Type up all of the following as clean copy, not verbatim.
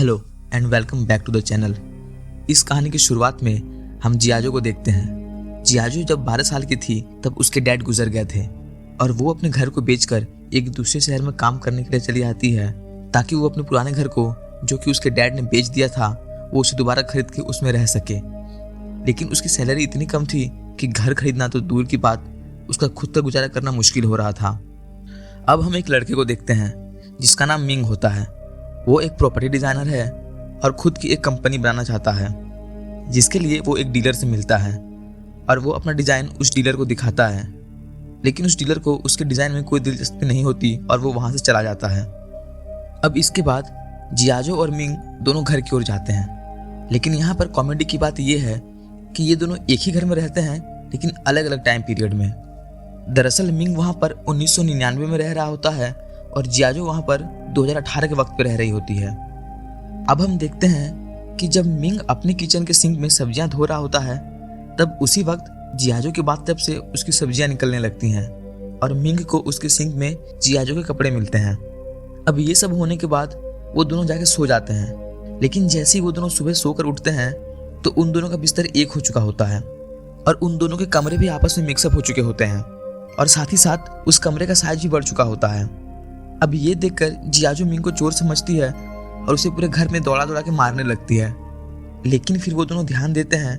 Hello and welcome back to the channel. इस कहानी की शुरुआत में हम जियाजो को देखते हैं। जियाजो जब 12 साल की थी तब उसके डैड गुजर गए थे और वो अपने घर को बेचकर एक दूसरे शहर में काम करने के लिए चली आती है ताकि वो अपने पुराने घर को, जो कि उसके डैड ने बेच दिया था, वो उसे दोबारा खरीद के उसमें रह सके। लेकिन उसकी सैलरी इतनी कम थी कि घर खरीदना तो दूर की बात, उसका खुद का गुजारा करना मुश्किल हो रहा था। अब हम एक लड़के को देखते हैं जिसका नाम मिंग होता है। वो एक प्रॉपर्टी डिजाइनर है और खुद की एक कंपनी बनाना चाहता है, जिसके लिए वो एक डीलर से मिलता है और वो अपना डिज़ाइन उस डीलर को दिखाता है। लेकिन उस डीलर को उसके डिज़ाइन में कोई दिलचस्पी नहीं होती और वो वहाँ से चला जाता है। अब इसके बाद जियाजो और मिंग दोनों घर की ओर जाते हैं। लेकिन यहाँ पर कॉमेडी की बात यह है कि ये दोनों एक ही घर में रहते हैं लेकिन अलग अलग टाइम पीरियड में। दरअसल मिंग वहाँ पर 1999 में रह रहा होता है और जियाजो वहाँ पर 2018 के वक्त पे रह रही होती है। अब हम देखते हैं कि जब मिंग अपने किचन के सिंक में सब्जियां धो रहा होता है तब उसी वक्त जियाजो के बाथटब से उसकी सब्जियां निकलने लगती हैं और मिंग को उसके सिंक में जियाजो के कपड़े मिलते हैं। अब ये सब होने के बाद वो दोनों जाके सो जाते हैं। लेकिन जैसे ही वो दोनों सुबह सोकर उठते हैं तो उन दोनों का बिस्तर एक हो चुका होता है और उन दोनों के कमरे भी आपस में मिक्सअप हो चुके होते हैं और साथ ही साथ उस कमरे का साइज भी बढ़ चुका होता है। अब ये देखकर जियाजो मिंग को चोर समझती है और उसे पूरे घर में दौड़ा दौड़ा के मारने लगती है। लेकिन फिर वो दोनों ध्यान देते हैं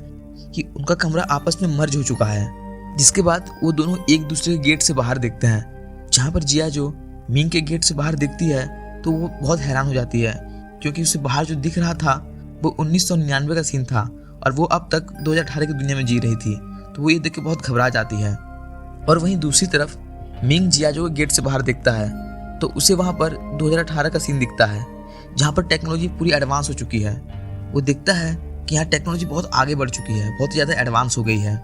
कि उनका कमरा आपस में मर्ज हो चुका है। जिसके बाद वो दोनों एक दूसरे के गेट से बाहर देखते हैं। जहाँ पर जियाजो मिंग के गेट से बाहर देखती है तो वो बहुत हैरान हो जाती है, क्योंकि उसे बाहर जो दिख रहा था वो 1999 का सीन था और वो अब तक 2018 की दुनिया में जी रही थी। तो वो ये देख के बहुत घबरा जाती है। और वहीं दूसरी तरफ मिंग जियाजो के गेट से बाहर देखता है तो उसे वहाँ पर 2018 का सीन दिखता है, जहाँ पर टेक्नोलॉजी पूरी एडवांस हो चुकी है। वो देखता है कि यहाँ टेक्नोलॉजी बहुत आगे बढ़ चुकी है, बहुत ज़्यादा एडवांस हो गई है।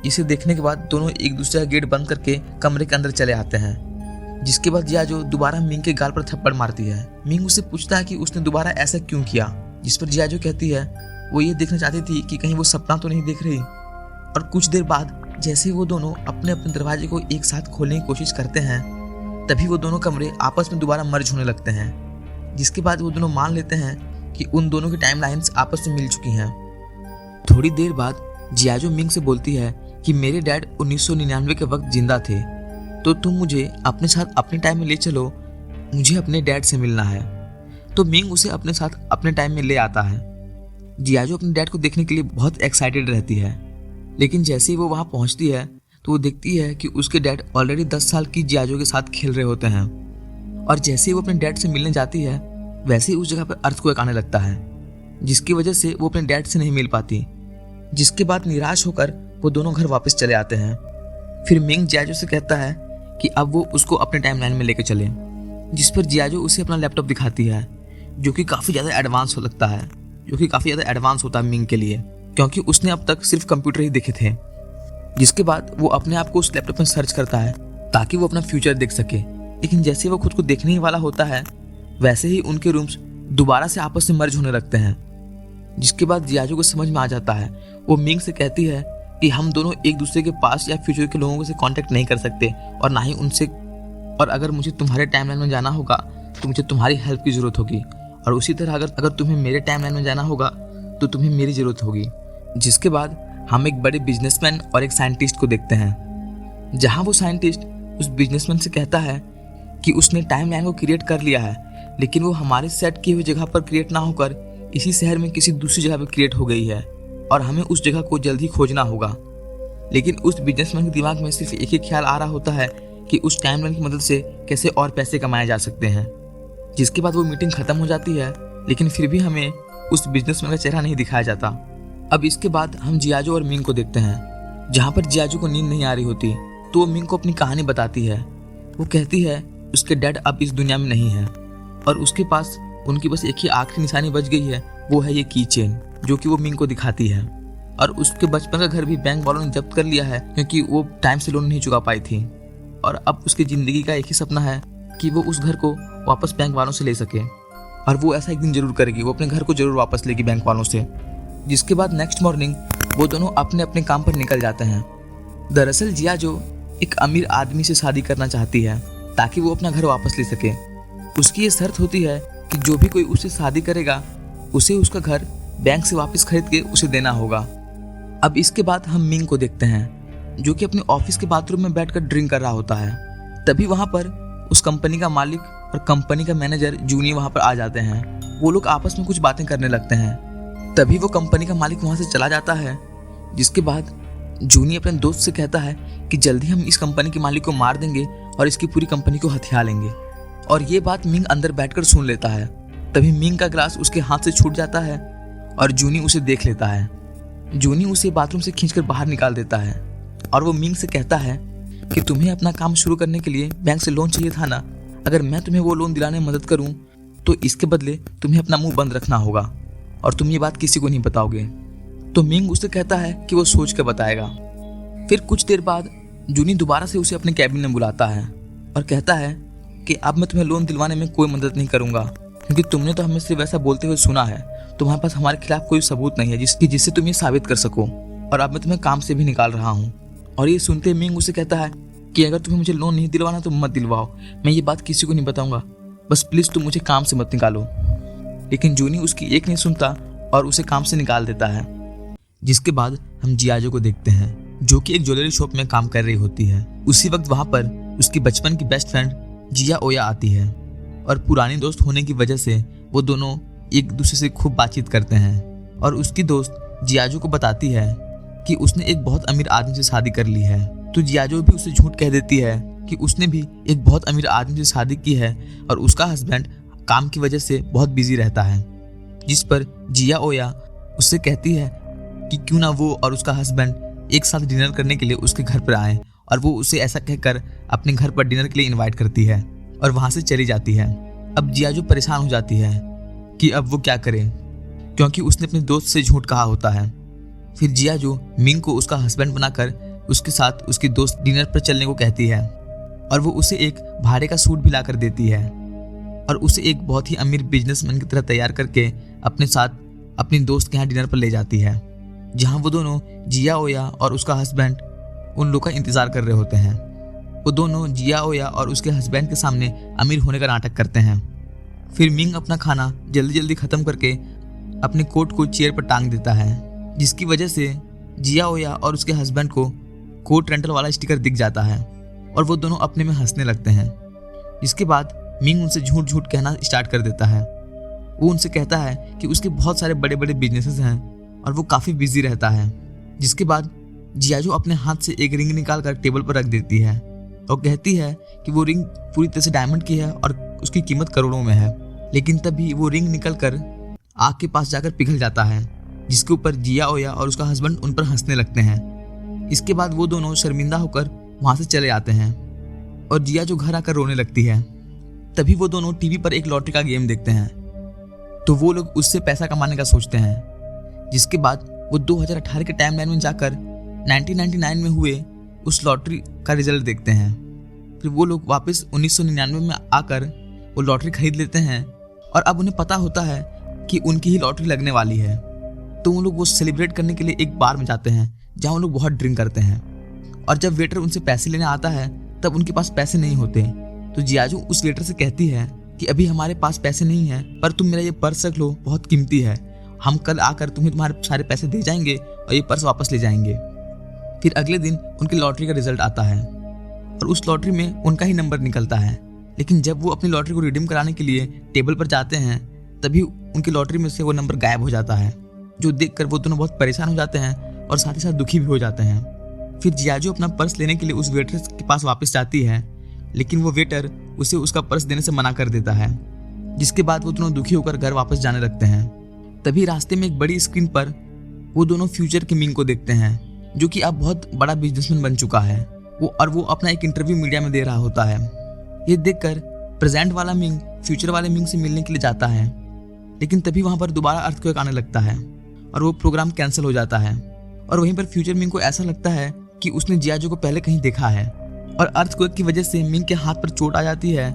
इसे देखने के बाद दोनों एक दूसरे का गेट बंद करके कमरे के अंदर चले आते हैं। जिसके बाद जियाजो दोबारा मिंग के गाल पर थप्पड़ मारती है। मिंग उससे पूछता है कि उसने दोबारा ऐसा क्यों किया, जिस पर जियाजो कहती है वो ये देखना चाहती थी कि कहीं वो सपना तो नहीं देख रही। और कुछ देर बाद जैसे वो दोनों अपने अपने दरवाजे को एक साथ खोलने की कोशिश करते हैं तभी वो दोनों कमरे आपस में दोबारा मर्ज होने लगते हैं। जिसके बाद वो दोनों मान लेते हैं कि उन दोनों की टाइमलाइंस आपस में मिल चुकी हैं। थोड़ी देर बाद जियाजो मिंग से बोलती है कि मेरे डैड 1999 के वक्त जिंदा थे, तो तुम मुझे अपने साथ अपने टाइम में ले चलो, मुझे अपने डैड से मिलना है। तो मिंग उसे अपने साथ अपने टाइम में ले आता है। जियाजो अपने डैड को देखने के लिए बहुत एक्साइटेड रहती है। लेकिन जैसे ही वो वहाँ पहुँचती है तो वो देखती है कि उसके डैड ऑलरेडी 10 साल की जियाजो के साथ खेल रहे होते हैं। और जैसे ही वो अपने डैड से मिलने जाती है वैसे ही उस जगह पर अर्थक्वेक आने लगता है, जिसकी वजह से वो अपने डैड से नहीं मिल पाती। जिसके बाद निराश होकर वो दोनों घर वापस चले आते हैं। फिर मिंग जियाजो से कहता है कि अब वो उसको अपने टाइमलाइन में लेकर चले, जिस पर जियाजो उसे अपना लैपटॉप दिखाती है, जो कि काफ़ी ज़्यादा एडवांस हो लगता है, जो कि काफ़ी ज़्यादा एडवांस होता है मिंग के लिए, क्योंकि उसने अब तक सिर्फ कंप्यूटर ही देखे थे। जिसके बाद वो अपने आप को उस लैपटॉप में सर्च करता है ताकि वो अपना फ्यूचर देख सके। लेकिन जैसे ही वो खुद को देखने ही वाला होता है वैसे ही उनके रूम्स दोबारा से आपस में मर्ज होने लगते हैं। जिसके बाद जियाजो को समझ में आ जाता है। वो मिंग से कहती है कि हम दोनों एक दूसरे के पास या फ्यूचर के लोगों से कांटेक्ट नहीं कर सकते और ना ही उनसे, और अगर मुझे तुम्हारे टाइमलाइन में जाना होगा तो मुझे तुम्हारी हेल्प की ज़रूरत होगी, और उसी तरह अगर तुम्हें मेरे टाइमलाइन में जाना होगा तो तुम्हें मेरी ज़रूरत होगी। जिसके बाद हम एक बड़े बिजनेसमैन और एक साइंटिस्ट को देखते हैं, जहां वो साइंटिस्ट उस बिजनेसमैन से कहता है कि उसने टाइमलाइन को क्रिएट कर लिया है, लेकिन वो हमारे सेट की हुई जगह पर क्रिएट ना होकर इसी शहर में किसी दूसरी जगह पर क्रिएट हो गई है और हमें उस जगह को जल्द ही खोजना होगा। लेकिन उस बिजनेसमैन के दिमाग में सिर्फ एक ही ख्याल आ रहा होता है कि उस टाइमलाइन की मदद से कैसे और पैसे कमाए जा सकते हैं। जिसके बाद वो मीटिंग खत्म हो जाती है, लेकिन फिर भी हमें उस बिजनेसमैन का चेहरा नहीं दिखाया जाता। अब इसके बाद हम जियाजो और मिंग को देखते हैं, जहाँ पर जियाजो को नींद नहीं आ रही होती तो वो मिंग को अपनी कहानी बताती है। वो कहती है उसके डैड अब इस दुनिया में नहीं है और उसके पास उनकी बस एक ही आखिरी निशानी बच गई है, वो है ये की चेन, जो कि वो मिंग को दिखाती है। और उसके बचपन का घर भी बैंक वालों ने जब्त कर लिया है क्योंकि वो टाइम से लोन नहीं चुका पाई थी। और अब उसकी ज़िंदगी का एक ही सपना है कि वो उस घर को वापस बैंक वालों से ले सके, और वो ऐसा एक दिन जरूर करेगी। वो अपने घर को जरूर वापस लेगी बैंक वालों से। जिसके बाद नेक्स्ट मॉर्निंग वो दोनों अपने अपने काम पर निकल जाते हैं। दरअसल जियाजो एक अमीर आदमी से शादी करना चाहती है ताकि वो अपना घर वापस ले सके। उसकी ये शर्त होती है कि जो भी कोई उससे शादी करेगा उसे उसका घर बैंक से वापस खरीद के उसे देना होगा। अब इसके बाद हम मिंग को देखते हैं जो कि अपने ऑफिस के बाथरूम में बैठकर ड्रिंक कर रहा होता है। तभी वहां पर उस कंपनी का मालिक और कंपनी का मैनेजर जूनी वहां पर आ जाते हैं। वो लोग आपस में कुछ बातें करने लगते हैं। तभी वो कंपनी का मालिक वहां से चला जाता है, जिसके बाद जूनी अपने दोस्त से कहता है कि जल्दी हम इस कंपनी के मालिक को मार देंगे और इसकी पूरी कंपनी को हथिया लेंगे। और ये बात मिंग अंदर बैठकर सुन लेता है। तभी मिंग का ग्लास उसके हाथ से छूट जाता है और जूनी उसे देख लेता है। जूनी उसे बाथरूम से खींचकर बाहर निकाल देता है और वो मिंग से कहता है कि तुम्हें अपना काम शुरू करने के लिए बैंक से लोन चाहिए था ना, अगर मैं तुम्हें वो लोन दिलाने में मदद करूं तो इसके बदले तुम्हें अपना मुंह बंद रखना होगा और तुम ये बात किसी को नहीं बताओगे। तो मिंग उससे कहता है कि वो सोच कर बताएगा। फिर कुछ देर बाद जूनी दोबारा से उसे अपने कैबिन में बुलाता है और कहता है कि अब मैं तुम्हें लोन दिलवाने में कोई मदद नहीं करूंगा, क्योंकि तुमने तो हमें सिर्फ ऐसा बोलते हुए सुना है। तुम्हारे पास हमारे खिलाफ कोई सबूत नहीं है जिससे तुम ये साबित कर सको, और अब मैं तुम्हें काम से भी निकाल रहा हूँ। और ये सुनते मिंग उसे कहता है कि अगर तुम्हें मुझे लोन नहीं दिलवाना तो मत दिलवाओ, मैं ये बात किसी को नहीं बताऊंगा, बस प्लीज तुम मुझे काम से मत निकालो। लेकिन जूनी उसकी एक नहीं सुनता और उसे काम से निकाल देता है। जिसके बाद हम जियाजो को देखते हैं जो कि एक ज्वेलरी शॉप में काम कर रही होती है। उसी वक्त वहां पर उसकी बचपन की बेस्ट फ्रेंड जिया ओया आती है और पुरानी दोस्त होने की वजह से वो दोनों एक दूसरे से खूब बातचीत करते हैं। और उसकी दोस्त जियाजो को बताती है कि उसने एक बहुत अमीर आदमी से शादी कर ली है। तो जियाजो भी उसे झूठ कह देती है कि उसने भी एक बहुत अमीर आदमी से शादी की है और उसका हस्बैंड काम की वजह से बहुत बिजी रहता है। जिस पर जिया ओया उससे कहती है कि क्यों ना वो और उसका हस्बैंड एक साथ डिनर करने के लिए उसके घर पर आए, और वो उसे ऐसा कहकर अपने घर पर डिनर के लिए इनवाइट करती है और वहां से चली जाती है। अब जियाजो परेशान हो जाती है कि अब वो क्या करे, क्योंकि उसने अपने दोस्त से झूठ कहा होता है। फिर जियाजो मिंग को उसका हस्बैंड बनाकर उसके साथ उसकी दोस्त डिनर पर चलने को कहती है और वो उसे एक भाड़े का सूट भी लाकर देती है और उसे एक बहुत ही अमीर बिजनेसमैन की तरह तैयार करके अपने साथ अपनी दोस्त के यहाँ डिनर पर ले जाती है, जहाँ वो दोनों जिया ओया और उसका हस्बैंड उन लोग का इंतजार कर रहे होते हैं। वो दोनों जिया ओया और उसके हस्बैंड के सामने अमीर होने का नाटक करते हैं। फिर मिंग अपना खाना जल्दी जल्दी खत्म करके अपने कोट को चेयर पर टांग देता है, जिसकी वजह से जिया ओया और उसके हस्बैंड को कोट रेंटल वाला स्टिकर दिख जाता है और वो दोनों अपने में हंसने लगते हैं। जिसके बाद मिंग उनसे झूठ झूठ कहना स्टार्ट कर देता है। वो उनसे कहता है कि उसके बहुत सारे बड़े बड़े बिजनेसेस हैं और वो काफ़ी बिजी रहता है। जिसके बाद जियाजो अपने हाथ से एक रिंग निकाल कर टेबल पर रख देती है और कहती है कि वो रिंग पूरी तरह से डायमंड की है और उसकी कीमत करोड़ों में है। लेकिन तभी वो रिंग निकल कर आग के पास जाकर पिघल जाता है, जिसके ऊपर जिया ओया और उसका हस्बैंड उन पर हंसने लगते हैं। इसके बाद वो दोनों शर्मिंदा होकर वहां से चले आते हैं और जिया जो घर आकर रोने लगती है। तभी वो दोनों टीवी पर एक लॉटरी का गेम देखते हैं, तो वो लोग उससे पैसा कमाने का सोचते हैं। जिसके बाद वो 2018 के टाइमलाइन में जाकर 1999 में हुए उस लॉटरी का रिजल्ट देखते हैं। फिर वो लोग वापस 1999 में आकर वो लॉटरी खरीद लेते हैं और अब उन्हें पता होता है कि उनकी ही लॉटरी लगने वाली है। तो वो लोग वो सेलिब्रेट करने के लिए एक बार में जाते हैं जहाँ वो लोग बहुत ड्रिंक करते हैं। और जब वेटर उनसे पैसे लेने आता है तब उनके पास पैसे नहीं होते। तो जियाजो उस वेटर से कहती है कि अभी हमारे पास पैसे नहीं है, पर तुम मेरा ये पर्स रख लो, बहुत कीमती है। हम कल आकर तुम्हें तुम्हारे सारे पैसे दे जाएंगे और ये पर्स वापस ले जाएंगे। फिर अगले दिन उनकी लॉटरी का रिजल्ट आता है और उस लॉटरी में उनका ही नंबर निकलता है। लेकिन जब वो अपनी लॉटरी को रिडीम कराने के लिए टेबल पर जाते हैं तभी उनकी लॉटरी में से वो नंबर गायब हो जाता है, जो देखकर वो दोनों बहुत परेशान हो जाते हैं और साथ ही साथ दुखी भी हो जाते हैं। फिर जियाजो अपना पर्स लेने के लिए उस वेटर के पास वापस जाती है, लेकिन वो वेटर उसे उसका पर्स देने से मना कर देता है। जिसके बाद वो दोनों दुखी होकर घर वापस जाने लगते हैं। तभी रास्ते में एक बड़ी स्क्रीन पर वो दोनों फ्यूचर के मिंग को देखते हैं, जो कि अब बहुत बड़ा बिजनेसमैन बन चुका है। वो अपना एक इंटरव्यू मीडिया में दे रहा होता है। ये देखकर प्रेजेंट वाला मिंग फ्यूचर वाले मिंग से मिलने के लिए जाता है, लेकिन तभी वहां पर दोबारा अर्थक्वेक आने लगता है और वो प्रोग्राम कैंसिल हो जाता है। और वहीं पर फ्यूचर मिंग को ऐसा लगता है कि उसने जियाजो को पहले कहीं देखा है और अर्थक्वेक की वजह से मिंग के हाथ पर चोट आ जाती है।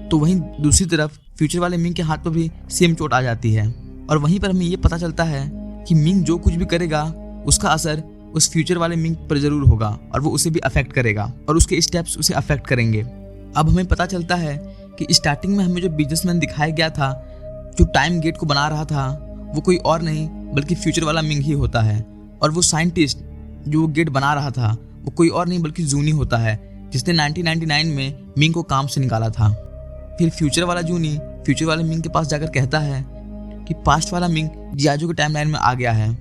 तो वहीं दूसरी तरफ फ्यूचर वाले मिंग के हाथ पर भी सेम चोट आ जाती है और वहीं पर हमें ये पता चलता है कि मिंग जो कुछ भी करेगा उसका असर उस फ्यूचर वाले मिंग पर जरूर होगा और वो उसे भी अफेक्ट करेगा और उसके स्टेप्स उसे अफेक्ट करेंगे। अब हमें पता चलता है कि स्टार्टिंग में हमें जो बिजनेसमैन दिखाया गया था, जो टाइम गेट को बना रहा था, वो कोई और नहीं बल्कि फ्यूचर वाला मिंग ही होता है। और वो साइंटिस्ट जो गेट बना रहा था वो कोई और नहीं बल्कि जूनी होता है, जिसने 1999 में मिंग को काम से निकाला था। फिर फ्यूचर वाला जूनी फ्यूचर वाले मिंग के पास जाकर कहता है कि पास्ट वाला मिंग जियाजू के टाइमलाइन में आ गया है,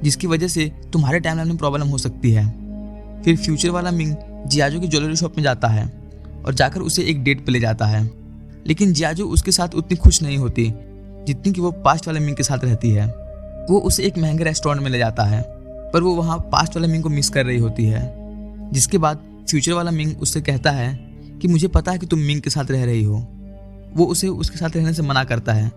जिसकी वजह से तुम्हारे टाइमलाइन में प्रॉब्लम हो सकती है। फिर फ्यूचर वाला मिंग जियाजू की ज्वेलरी शॉप में जाता है और जाकर उसे एक डेट पे ले जाता है, लेकिन जियाजू उसके साथ उतनी खुश नहीं होती जितनी कि वो पास्ट वाले मिंग के साथ रहती है। वो उसे एक महंगे रेस्टोरेंट में ले जाता है, पर वो वहाँ पास्ट वाले मिंग को मिस कर रही होती है। जिसके बाद फ्यूचर वाला मिंग उससे कहता है कि मुझे पता है कि तुम मिंग के साथ रह रही हो। वो उसे उसके साथ रहने से मना करता है।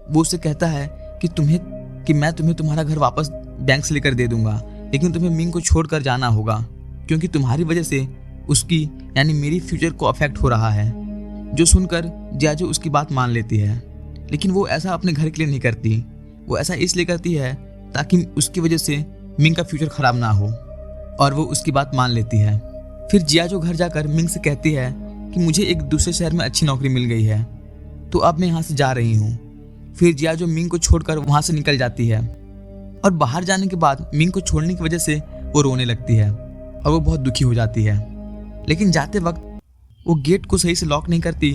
वो उससे कहता है कि मैं तुम्हें तुम्हारा घर वापस बैंक से लेकर दे दूंगा, लेकिन तुम्हें मिंग को छोड़कर जाना होगा, क्योंकि तुम्हारी वजह से उसकी यानी मेरी फ्यूचर को अफेक्ट हो रहा है। जो सुनकर जियाजू उसकी बात मान लेती है, लेकिन वो ऐसा अपने घर के लिए नहीं करती। वो ऐसा इसलिए करती है ताकि उसकी वजह से मिंग का फ्यूचर खराब ना हो, और वो उसकी बात मान लेती है। फिर जियाजू घर जाकर मिंग से कहती है कि मुझे एक दूसरे शहर में अच्छी नौकरी मिल गई है, तो अब मैं यहाँ से जा रही हूँ। फिर जियाजू मिंग को छोड़कर वहाँ से निकल जाती है, और बाहर जाने के बाद मिंग को छोड़ने की वजह से वो रोने लगती है और वो बहुत दुखी हो जाती है। लेकिन जाते वक्त वो गेट को सही से लॉक नहीं करती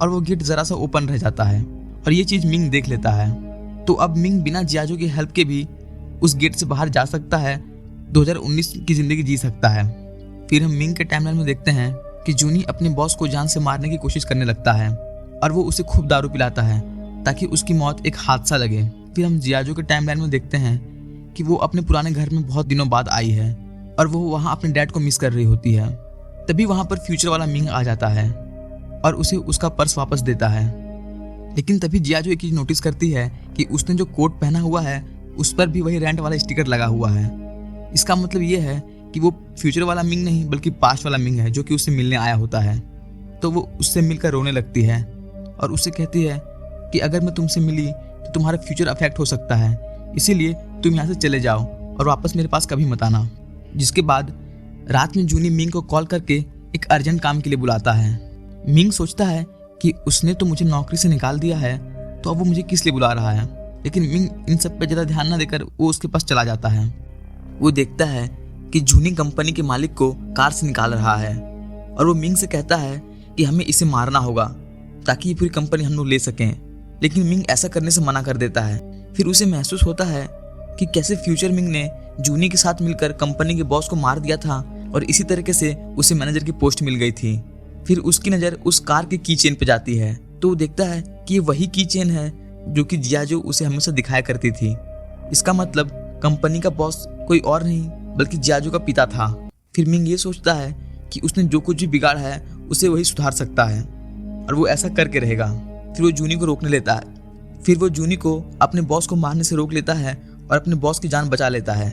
और वो गेट ज़रा सा ओपन रह जाता है, और ये चीज़ मिंग देख लेता है। तो अब मिंग बिना जियाजू की हेल्प के भी उस गेट से बाहर जा सकता है, 2019 की ज़िंदगी जी सकता है। फिर हम मिंग के टाइमलाइन में देखते हैं कि जूनी अपने बॉस को जान से मारने की कोशिश करने लगता है, और वो उसे खूब दारू पिलाता है ताकि उसकी मौत एक हादसा लगे। फिर हम जियाजू के टाइमलाइन में देखते हैं कि वो अपने पुराने घर में बहुत दिनों बाद आई है, और वो वहाँ अपने डैड को मिस कर रही होती है। तभी वहाँ पर फ्यूचर वाला मिंग आ जाता है और उसे उसका पर्स वापस देता है। लेकिन तभी जियाजू एक चीज नोटिस करती है कि उसने जो कोट पहना हुआ है उस पर भी वही रेंट वाला स्टिकर लगा हुआ है। इसका मतलब ये है कि वो फ्यूचर वाला मिंग नहीं बल्कि पास्ट वाला मिंग है, जो कि उससे मिलने आया होता है। तो वो उससे मिलकर रोने लगती है और उससे कहती है कि अगर मैं तुमसे मिली तो तुम्हारा फ्यूचर अफेक्ट हो सकता है, इसीलिए तुम यहाँ से चले जाओ और वापस मेरे पास कभी मत आना। जिसके बाद रात में जूनी मिंग को कॉल करके एक अर्जेंट काम के लिए बुलाता है। मिंग सोचता है कि उसने तो मुझे नौकरी से निकाल दिया है, तो अब वो मुझे किस लिए बुला रहा है। लेकिन मिंग इन सब पे ज़्यादा ध्यान न देकर वो उसके पास चला जाता है। वो देखता है कि जूनी कंपनी के मालिक को कार से निकाल रहा है, और वो मिंग से कहता है कि हमें इसे मारना होगा ताकि ये पूरी कंपनी हम लोग ले सकें। लेकिन मिंग ऐसा करने से मना कर देता है। फिर उसे महसूस होता है कि कैसे फ्यूचर मिंग ने जूनी के साथ मिलकर कंपनी के बॉस को मार दिया था, और इसी तरीके से उसे मैनेजर की पोस्ट मिल गई थी। फिर उसकी नज़र उस कार के की चेन पे जाती है, तो वो देखता है कि ये वही की चेन है जो कि जियाजू उसे हमेशा दिखाया करती थी। इसका मतलब कंपनी का बॉस कोई और नहीं बल्कि जियाजू का पिता था। फिर मिंग ये सोचता है कि उसने जो कुछ भी बिगाड़ा है उसे वही सुधार सकता है, और वो ऐसा करके रहेगा। फिर वो जूनी को रोकने लेता है। फिर वो जूनी को अपने बॉस को मारने से रोक लेता है और अपने बॉस की जान बचा लेता है।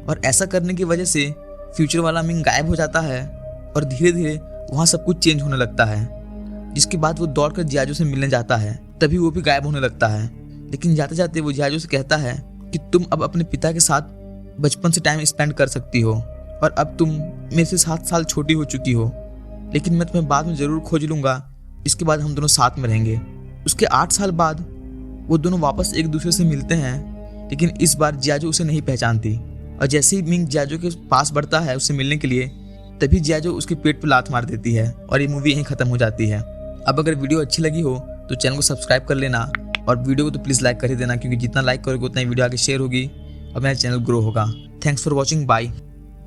और ऐसा करने की वजह से फ्यूचर वाला मिंग गायब हो जाता है, और धीरे धीरे वहाँ सब कुछ चेंज होने लगता है। जिसके बाद वो दौड़कर जियाजू से मिलने जाता है, तभी वो भी गायब होने लगता है। लेकिन जाते जाते वो जियाजू से कहता है कि तुम अब अपने पिता के साथ बचपन से टाइम स्पेंड कर सकती हो, और अब तुम मेरे से 7 साल छोटी हो चुकी हो, लेकिन मैं तुम्हें बाद में ज़रूर खोज लूँगा। इसके बाद हम दोनों साथ में रहेंगे। उसके 8 साल बाद वो दोनों वापस एक दूसरे से मिलते हैं, लेकिन इस बार जियाजू उसे नहीं पहचानती। और जैसे ही मिंग जियाजू के पास बढ़ता है उससे मिलने के लिए, तभी जियाजू उसके पेट पर लात मार देती है, और ये मूवी यहीं ख़त्म हो जाती है। अब अगर वीडियो अच्छी लगी हो तो चैनल को सब्सक्राइब कर लेना, और वीडियो को तो प्लीज़ लाइक कर ही देना, क्योंकि जितना लाइक करोगे उतना ही वीडियो आगे शेयर होगी और मेरा चैनल ग्रो होगा। Thanks for watching, bye.